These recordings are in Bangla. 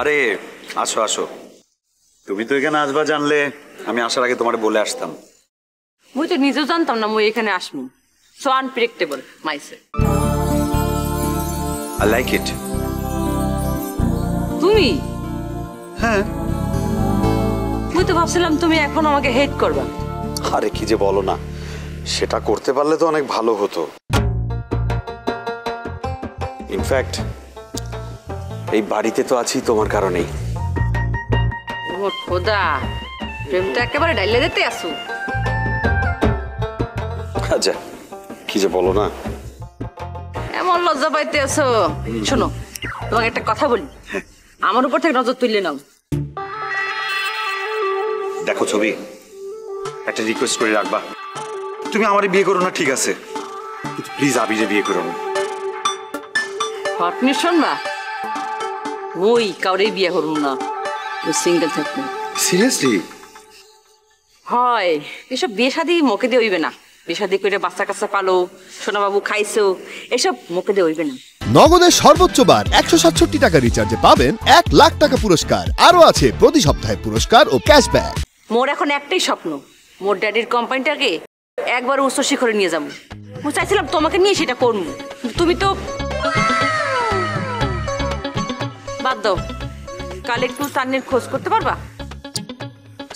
আরে আসো আসো, তুমি তো এখানে আসবা জানলে আমি আসার আগে তোমারে বলে আসতাম। মুই তো নিজেও জানতাম না মুই এখানে আসবো। So unpredictable myself. I like it. তুমি? হ্যাঁ। মুই তো ভাবছিলাম তুমি এখন আমাকে হেট করবা। আরে কি যে বলো না, সেটা করতে পারলে তো অনেক ভালো হতো। ইনফ্যাক্ট এই বাড়িতে তো আছি তোমার কারণেই। ও খোদা, প্রেম তো একেবারে ডাইলে দিতে আসো। আচ্ছা কি যে বলো না, এমন লজ্জা পাইতে আছো। শোনো, তোমাকে একটা কথা বলি, আমার উপর থেকে নজর তুললে নাও। দেখো ছবি, একটা রিকোয়েস্ট করে রাখবা, তুমি আমারে বিয়ে করো না ঠিক আছে, কিন্তু প্লিজ আবিরে বিয়ে করো না। আপনি শুনবা, ওই কাউরে বিয়ে করুন না, সিঙ্গেল থাকবেন। সিরিয়াসলি? হয়, এসব বিয়ে শাদী মুখে দিয়ে হইবে না। বিয়ে শাদী করে বাচ্চা কাচ্চা পালো, সোনা বাবু খাইছো, এসব মুখে দিয়ে হইবে না। নগদের সর্বোচ্চ বার 167 টাকা রিচার্জে পাবেন 1 লাখ টাকা পুরস্কার। আরো আছে প্রতি সপ্তাহে পুরস্কার ও ক্যাশব্যাক। মোর এখন একটাই স্বপ্ন, মোর ড্যাডির কোম্পানিটাকে একবার উচ্চ শিখরে নিয়ে যাবো। আমি চাইছিলাম তোমাকে নিয়ে সেটা করবো, তুমি তো বাদ দাও। কাল একটু চাঁদনির খোঁজ করতে পারবা?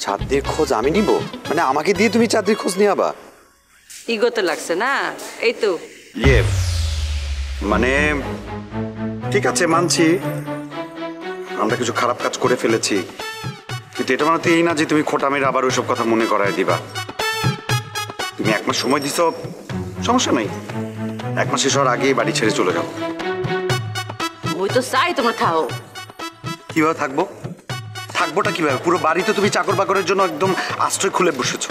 চাঁদের খোঁজ আমি নিব? মানে আমাকে দিয়ে তুমি চাঁদের খোঁজ নিয়ে আবা? ইগোতে লাগছে না? এই তো ইয়ে মানে ঠিক আছে, মানছি আমরা কিছু খারাপ কাজ করে ফেলেছি, কিন্তু এটা মানে তো এই না যে তুমি খোটা মেরে আবার ওইসব কথা মনে করায় দিবা। তুমি 1 মাস সময় দিছো, সমস্যা নাই, 1 মাস শেষ হওয়ার আগেই বাড়ি ছেড়ে চলে যাও। ওই তো চাই তোমরা থাও। কিভাবে থাকবো? থাকবোটা কিভাবে? পুরো বাড়ি তো তুমি চাকর বাকরের জন্য একদম আশ্রয় খুলে বসেছো।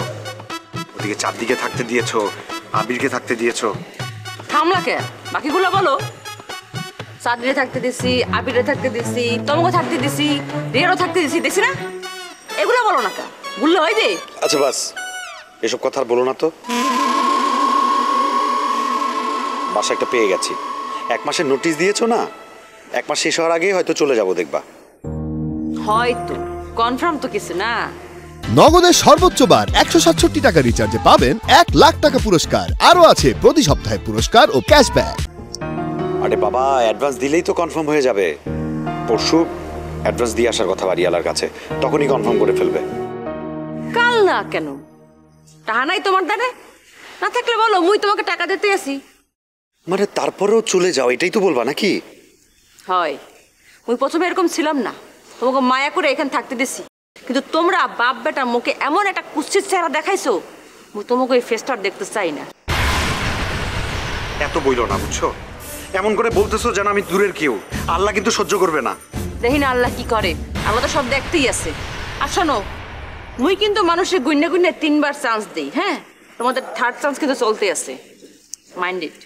ওদিকে চারদিকে থাকতে দিয়েছো, আবিরকে থাকতে দিয়েছো। থামলা কে? বাকিগুলো বলো। চাঁদরে থাকতে দিছি, আবিরে থাকতে দিছি, তোমাকে থাকতে দিছি, রিয়ারও থাকতে দিছি, দেখছি না? এগুলো বলো না কা, বললে হয় যে। আচ্ছা বাস, এসব কথা আর বলো না তো। বাসা একটা পেয়ে গেছি, 1 মাসের নোটিশ দিয়েছো না, 1 মাস শেষ হওয়ার আগেই হয়তো চলে যাবো, দেখবা। হয়তো, কনফার্ম তো কিছু না। নগদের সর্বোচ্চ বার 167 টাকা রিচার্জে পাবেন 1 লাখ টাকা পুরস্কার। আরো আছে প্রতি সপ্তাহে পুরস্কার ও ক্যাশব্যাক। আরে বাবা, অ্যাডভান্স দিলেই তো কনফার্ম হয়ে যাবে। পরশু অ্যাডভান্স দিয়ে আসার কথা বাড়িওয়ালার কাছে, তখনই কনফার্ম করে ফেলবে। কাল না কেন? টাকা নাই তোমার দ্বারে? না থাকলে বলো, মুই তোমাকে টাকা দিতে আসি। মানে তারপরেও চলে যাও, এটাই তো বলবা নাকি? হয়, মুই প্রথমে এরকম ছিলাম না, তোমাকে মায়া করে এখানে থাকতে দিছি, কিন্তু তোমরা বাপ বেটা মুখে এমন একটা কুৎসিত চেহারা দেখাইছো, মুই তোমাকে ওই ফেস্টার দেখতে চাই না। এত বইলো না, বুঝছো? এমন করে বলতেছো যেন আমি দূরের কেউ। আল্লাহ কিন্তু সহ্য করবে না। দেখি না আল্লাহ কি করে, আমরা তো সব দেখতেই আছে। আর শোনো, মুই কিন্তু মানুষের গুইন্নে গুইন্নে 3 বার চান্স দিই, হ্যাঁ? তোমাদের 3rd চান্স কিন্তু চলতে আছে, মাইন্ড ইট।